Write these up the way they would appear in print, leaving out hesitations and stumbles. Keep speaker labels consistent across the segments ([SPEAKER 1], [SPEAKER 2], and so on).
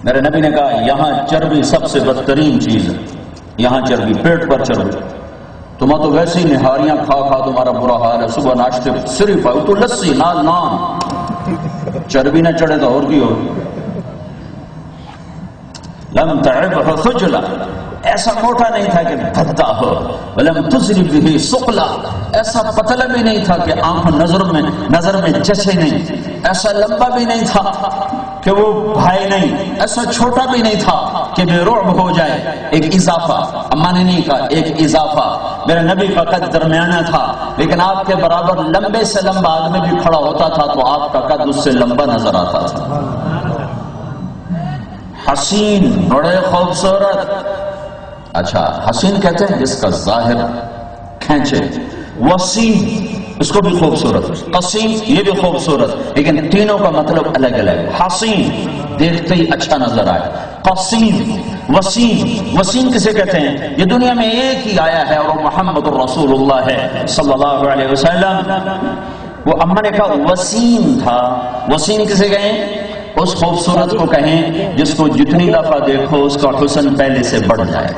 [SPEAKER 1] میرے نبی نے کہا یہاں چربی سب سے بدترین چیز ہے، یہاں چربی، پیٹ پر چربی. تم تو ویسے ہی نہاریاں کھا کھا تمہارا برا حال ہے، صبح ناشتے صرف تو لسی نال نان، چربی نہ چڑھے تو اور کی ہو. لم تعبه ثجلا، ایسا موٹا نہیں تھا کہ بھدا ہو. ولم تضرب به ثقلا، ایسا پتلا بھی نہیں تھا کہ آنکھ نظر میں جچے نہیں. ایسا لمبا بھی نہیں تھا کہ وہ بھائی نہیں، ایسا چھوٹا بھی نہیں تھا کہ بے رعب ہو جائے. ایک اضافہ، اما نے نہیں کہا، ایک اضافہ. میرے نبی کا قد درمیانہ تھا، لیکن آپ کے برابر لمبے سے لمبا آدمی بھی کھڑا ہوتا تھا تو آپ کا قد اس سے لمبا نظر آتا تھا. حسین، بڑے خوبصورت. اچھا، حسین کہتے ہیں جس کا ظاہر کھینچے. وسیم، اس کو بھی خوبصورت. قسیم، یہ بھی خوبصورت، لیکن تینوں کا مطلب الگ الگ. حسین دیکھتے ہی اچھا نظر آئے. قسیم، وسیم. وسیم کسے کہتے ہیں؟ یہ دنیا میں ایک ہی آیا ہے اور محمد الرسول اللہ ہے صلی اللہ علیہ وسلم. وہ اما نے کہا وسیم تھا. وسیم کسے کہیں؟ اس خوبصورت کو کہیں جس کو جتنی دفعہ دیکھو اس کا حسن پہلے سے بڑھ جائے،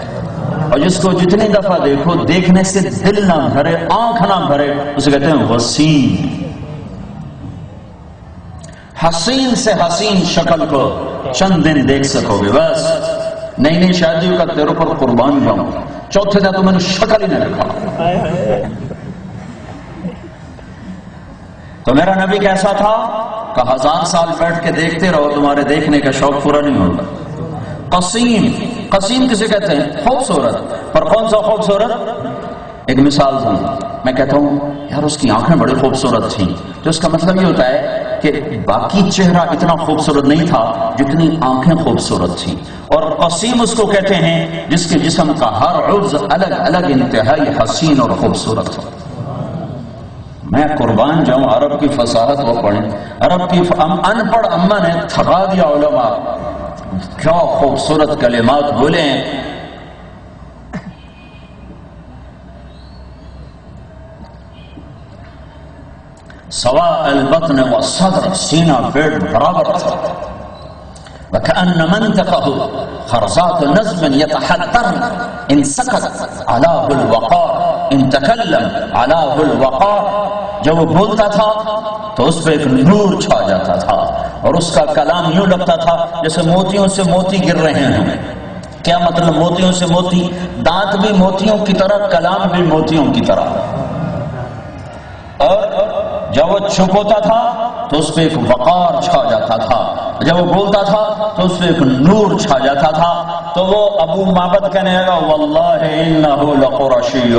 [SPEAKER 1] اور جس کو جتنی دفعہ دیکھو دیکھنے سے دل نہ بھرے، آنکھ نہ بھرے، اسے کہتے ہیں وسیم. حسین سے حسین شکل کو چند دن دیکھ سکو گے بس. نئی نئی شادیوں کا تیروں پر قربان جاؤں، چوتھے دن تو میں نے شکل ہی نہ رکھا. تو میرا نبی کیسا تھا کہ 1000 سال بیٹھ کے دیکھتے رہو تمہارے دیکھنے کا شوق پورا نہیں ہوگا. قسیم، قسیم کسے کہتے ہیں؟ خوبصورت. پر کون سا خوبصورت؟ ایک مثال دوں. میں کہتا ہوں یار اس کی آنکھیں بڑی خوبصورت تھیں، تو اس کا مطلب یہ ہوتا ہے کہ باقی چہرہ اتنا خوبصورت نہیں تھا جتنی آنکھیں خوبصورت تھیں. اور قسیم اس کو کہتے ہیں جس کے جسم کا ہر عضو الگ الگ انتہائی حسین اور خوبصورت ہو. میں قربان جاؤں، عرب کی فصاحت وہ پڑھیں. عرب کی ان پڑھ اما نے تھکا دیا علماء، کیا خوبصورت کلمات بولے ہیں. سواء البطن والصدر، سینہ پیٹ برابر تھا. وكأن منطقه خرزات نظم يتحدرن، ان سكت علاه الوقار، ان تكلم علاه الوقار. جب وہ بولتا تھا تو اس پہ ایک نور چھا جاتا تھا، اور اس کا کلام یوں لگتا تھا جیسے موتیوں سے موتی گر رہے ہیں. کیا مطلب موتیوں سے موتی؟ دانت بھی موتیوں کی طرح، کلام بھی موتیوں کی طرح. اور جب وہ چپ ہوتا تھا تو اس پہ ایک وقار چھا جاتا تھا، جب وہ بولتا تھا تو اس پہ ایک نور چھا جاتا تھا. تو وہ ابو معبد کہنے لگا واللہ انہ لقرشی،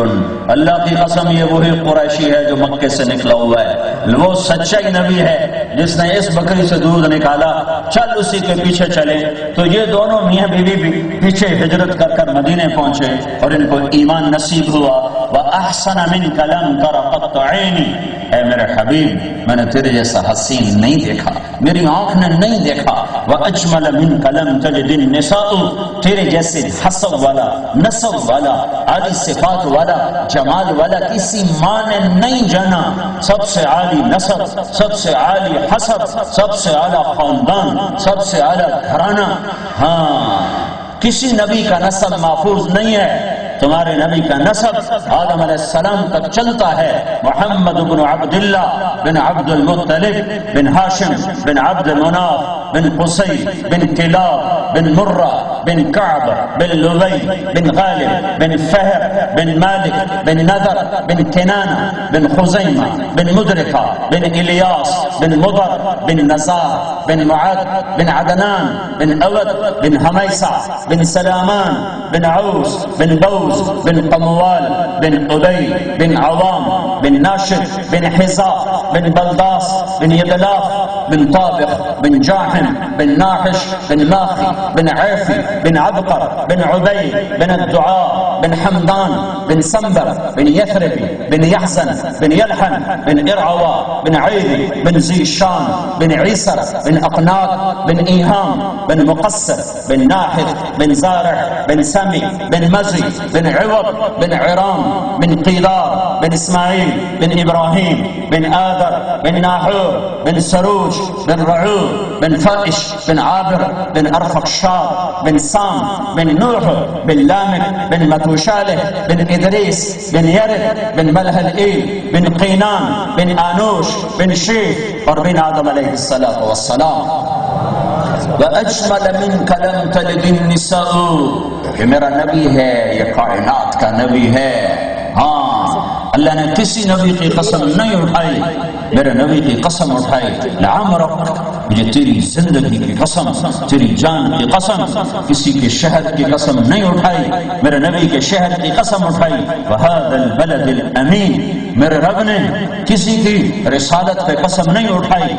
[SPEAKER 1] اللہ کی قسم یہ وہی قریشی ہے جو مکے سے نکلا ہوا ہے، وہ سچائی نبی ہے جس نے اس بکری سے دودھ نکالا، چل اسی کے پیچھے چلے. تو یہ دونوں میاں بیوی بھی پیچھے ہجرت کر کر مدینے پہنچے اور ان کو ایمان نصیب ہوا. وَأَحْسَنَ مِنْكَ لَمْ تَرَ قَطَّ عَيْنِي، اے میرے حبیب میں نے تیرے جیسا حسین نہیں دیکھا، میری آنکھ نے نہیں دیکھا. وَأَجْمَلَ مِنْكَ لَمْ تَجِدِ النِّسَاءُ، تیرے جیسے حسب والا، نسب والا، عالی صفات والا، جمال والا کسی ماں نے نہیں جانا. سب سے عالی نسب، سب سے عالی حسب، سب سے اعلیٰ خاندان، سب سے اعلیٰ گھرانہ. ہاں کسی نبی کا نسب محفوظ نہیں ہے. تمہارے نبی کا نسب آدم علیہ السلام تک چلتا ہے. محمد بن عبداللہ بن عبد المطلب بن ہاشم بن عبد مناف بن قصی بن کلاب بن مرہ بن کعب بن لبی بن غالب بن فہر بن مالک بن نذر بن کنانہ بن خزیمہ بن مدرکہ بن الیاس بن مضر بن نزار بن معد بن عدنان بن اود بن حمیسہ بن سلامان بن عوس بن بوز بن قموال بن ابی بن عوام بن ناشد بن حزاء بن بلداس بن يدلاف بن طابق بن جاحم بن ناحش بن ماخي بن عافي بن عبقر بن عبيد بن الدعاء بن حمدان بن سنبر بن يثرب بن يحزن بن يلحن بن إرعوى بن عيري بن زيشان بن عيسر بن أقناط بن إيهام بن مقصر بن ناحث بن زارع بن سمي بن مزي بن عوض بن عرام بن قيدار بن إسماعيل بن إبراهيم بن آذر بن ناحور بن سروج بن رعوب بن فائش بن عابر بن أرفقشاد بن سام بن نوح بن لامك بن متوشاله بن إدريس بن يرد بن ملهلئيل بن قينان بن آنوش بن شيخ اور بن آدم علیہ الصلاة والسلام. وَأَجْمَلَ مِنْكَ لَمْ تَلِدِ النِّسَاءُ، کہ میرا نبی ہے، یہ کائنات کا نبی ہے. ہاں، اللہ نے کسی نبی کی قسم نہیں اٹھائی، میرے نبی کی قسم اٹھائی. لعمرک، مجھے تیری زندگی کی قسم، تیری جان کی قسم، کسی کے شہد کی قسم نہیں اٹھائی، میرے نبی کے شہد کی قسم اٹھائی. وَهَذَا الْبَلَدِ الْأَمِينَ، میرے رب نے کسی کی رسالت پہ قسم نہیں اٹھائی،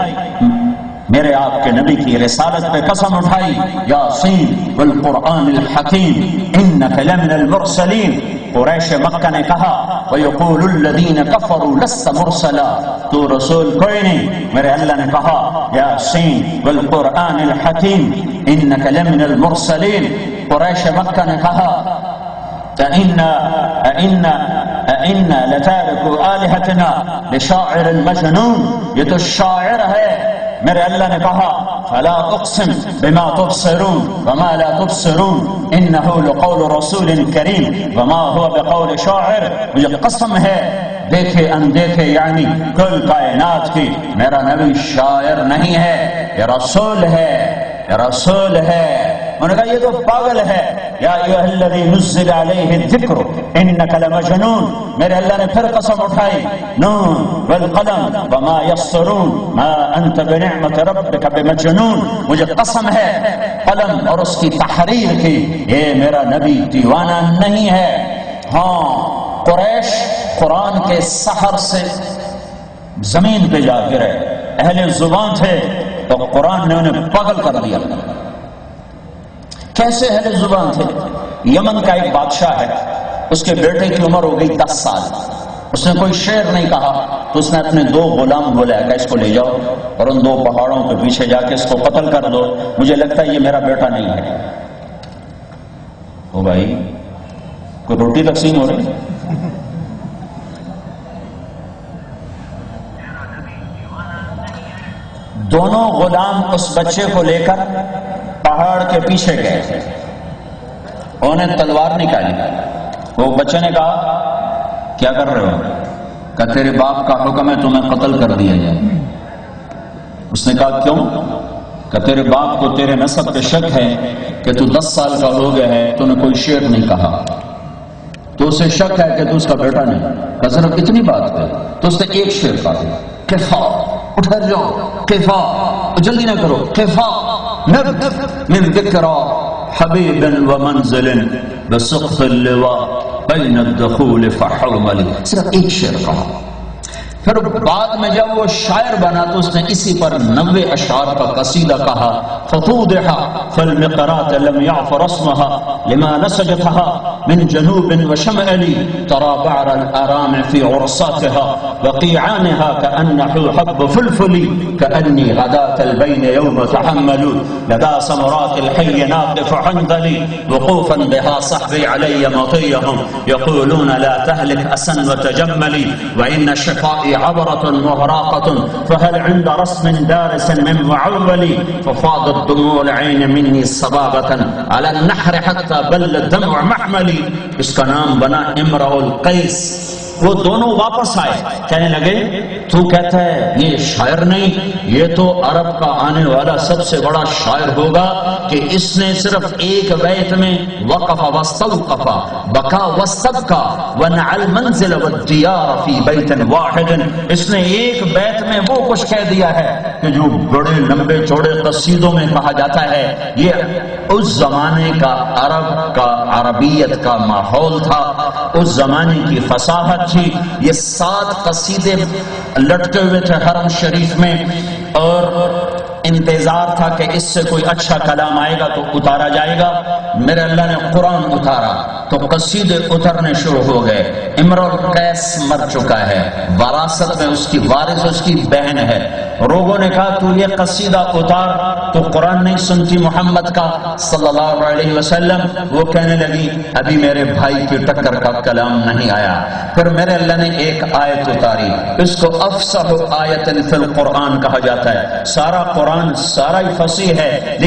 [SPEAKER 1] میرے آپ کے نبی کی رسالت پہ قسم اٹھائی. یاسین والقرآن الحکیم انک لمن المرسلین. قریش مکہ نے کہا وَيَقُولُ الَّذِينَ كَفَرُوا لَسْتَ مُرْسَلًا، تو رسول کوئی نہیں. میرے اللہ نے کہا یاسین والقرآن الحکیم انک لمن المرسلین. قریش مکہ نے کہا أَإِنَّا لَتَارِكُوا آلِهَتِنَا لِشَاعِرٍ مَجْنُونَ، یہ تو شاعر ہے. میرے اللہ نے کہا فَلَا أُقْسِمْ بِمَا تُبْصِرُونَ وَمَا لَا تُبْصِرُونَ إِنَّهُ لَقَوْلُ رَسُولٍ كَرِيمٍ وَمَا هُوَ بِقَوْلِ شَاعِرٍ. مجھے قسم ہے دیکھے اندیکھے یعنی کل کائنات کی، میرا نبی شاعر نہیں ہے، یہ رسول ہے، یہ رسول ہے. انہوں نے کہا یہ تو پاگل ہے. یا ایھا الذی نزل علیہ الذکر انک لمجنون. میرے اللہ نے پھر قسم اٹھائی نون والقلم وما یسطرون ما انت بنعمت ربک بمجنون. مجھے قسم ہے قلم اور اس کی تحریر کی، یہ میرا نبی دیوانہ نہیں ہے. ہاں، قریش قرآن کے سحر سے زمین پہ جا گرے، اہل زبان تھے تو قرآن نے انہیں پاگل کر دیا. کیسے اہل زبان تھے؟ یمن کا ایک بادشاہ ہے، اس کے بیٹے کی عمر ہو گئی 10 سال. اس نے کوئی شعر نہیں کہا تو اس نے اپنے 2 غلام بولا کہ اس کو لے جاؤ اور ان 2 پہاڑوں کے پیچھے جا کے اس کو قتل کر دو، مجھے لگتا ہے یہ میرا بیٹا نہیں ہے. او بھائی، کوئی روٹی تقسیم ہو رہی؟ دونوں غلام اس بچے کو لے کر پہاڑ کے پیچھے گئے، انہوں نے تلوار نکالی. وہ بچے نے کہا کیا کر رہے ہو؟ کہ تیرے باپ کا حکم ہے تمہیں قتل کر دیا جائے. اس نے کہا کیوں؟ کہ تیرے باپ کو تیرے نسب پہ شک ہے کہ تو 10 سال کا ہو گیا ہے، تو نے کوئی شعر نہیں کہا، تو اسے شک ہے کہ تو اس کا بیٹا نہیں. کہ صرف اتنی بات ہے تو اس نے ایک شعر کہا، کفا، اٹھر جاؤ، کفا، جلدی نہ کرو، کفا نبت من ذکرى حبیب ومنزل بسقط اللواء بین الدخول فحوملی. صرف ایک شعر کہا. پھر بعد میں جب وہ شاعر بنا تو اس نے اسی پر 90 اشعار کا قصیدہ کہا. فطودحا فالمقرات لم يعفر اسمها لما نسجتها من جنوب وشمال ترى بعر الارام في عرصاتها وقيعانها كأنه حب فلفل كأني غداة البين يوم تحمل لدى سمرات الحي ناقف حنظلي وقوفا بها صحبي علي مطيهم يقولون لا تهلك أسا وتجملي وإن شفائي عبرة مهراقة فهل عند رسم دارس من معول ففاضت دموع العين مني صبابة على النحر حتى بل الدمع محملي. اس کا نام بنا امرؤ القیس. وہ دونوں واپس آئے، کہنے لگے تو کہتا ہے یہ شاعر نہیں، یہ تو عرب کا آنے والا سب سے بڑا شاعر ہوگا کہ اس نے صرف ایک بیت میں وقف واستوقف بکا واستبکا ونعى المنزل والديار في بیت واحد. اس نے ایک بیت میں وہ کچھ کہہ دیا ہے کہ جو بڑے لمبے چوڑے قصیدوں میں کہا جاتا ہے. یہ اس زمانے کا عرب کا عربیت کا ماحول تھا، اس زمانے کی فصاحت تھی. یہ 7 قصیدے لٹکے ہوئے تھے حرم شریف میں، اور انتظار تھا کہ اس سے کوئی اچھا کلام آئے گا تو اتارا جائے گا، میرے اللہ نے قرآن اتارا تو قصیدے اترنے شروع ہو گئے۔ امرؤ القیس مر چکا ہے، وراثت میں اس کی وارث اس کی بہن ہے۔ لوگوں نے کہا تو یہ قصیدہ اتار، تو قرآن نہیں سنتی محمد کا صلی اللہ علیہ وسلم؟ وہ کہنے لگی ابھی میرے بھائی کی ٹکر کا کلام نہیں آیا۔ پھر میرے اللہ نے ایک آیت اتاری، اس کو افصح آیت فی القرآن کہا جاتا ہے۔ سارا قرآن سارا ہی فصیح ہے،